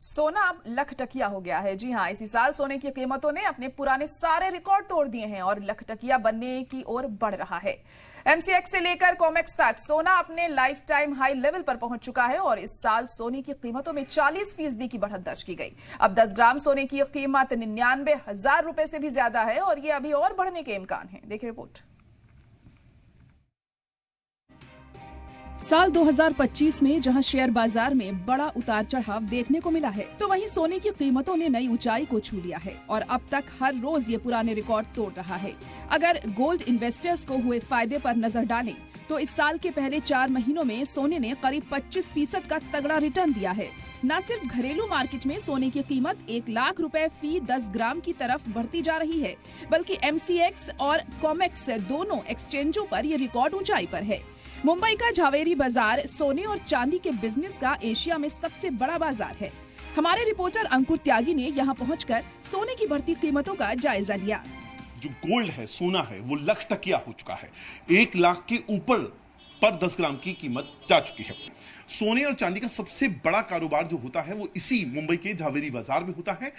सोना अब लखटकिया हो गया है। जी हां, इसी साल सोने की कीमतों ने अपने पुराने सारे रिकॉर्ड तोड़ दिए हैं और लखटकिया बनने की ओर बढ़ रहा है। एमसीएक्स से लेकर कॉमेक्स तक सोना अपने लाइफ टाइम हाई लेवल पर पहुंच चुका है और इस साल सोने की कीमतों में 40% की बढ़त दर्ज की गई। अब 10 ग्राम सोने की कीमत 99,000 रुपए से भी ज्यादा है और ये अभी और बढ़ने के इम्कान है। देखिए रिपोर्ट। साल 2025 में जहां शेयर बाजार में बड़ा उतार चढ़ाव देखने को मिला है, तो वहीं सोने की कीमतों ने नई ऊंचाई को छू लिया है और अब तक हर रोज ये पुराने रिकॉर्ड तोड़ रहा है। अगर गोल्ड इन्वेस्टर्स को हुए फायदे पर नजर डालें, तो इस साल के पहले 4 महीनों में सोने ने करीब 25% का तगड़ा रिटर्न दिया है। न सिर्फ घरेलू मार्केट में सोने की कीमत 1 लाख रुपए फी 10 ग्राम की तरफ बढ़ती जा रही है, बल्कि एमसीएक्स और कॉमेक्स दोनों एक्सचेंजों पर ये रिकॉर्ड ऊंचाई पर है। मुंबई का झावेरी बाजार सोने और चांदी के बिजनेस का एशिया में सबसे बड़ा बाजार है। हमारे रिपोर्टर अंकुर त्यागी ने यहाँ पहुंचकर सोने की बढ़ती कीमतों का जायजा लिया। जो गोल्ड है, सोना है, वो लखटकिया हो चुका है। 1 लाख के ऊपर पर 10 ग्राम की कीमत जा चुकी है। सोने और चांदी का सबसे बड़ा कारोबार जो होता है वो इसी मुंबई के झावेरी बाजार में होता है।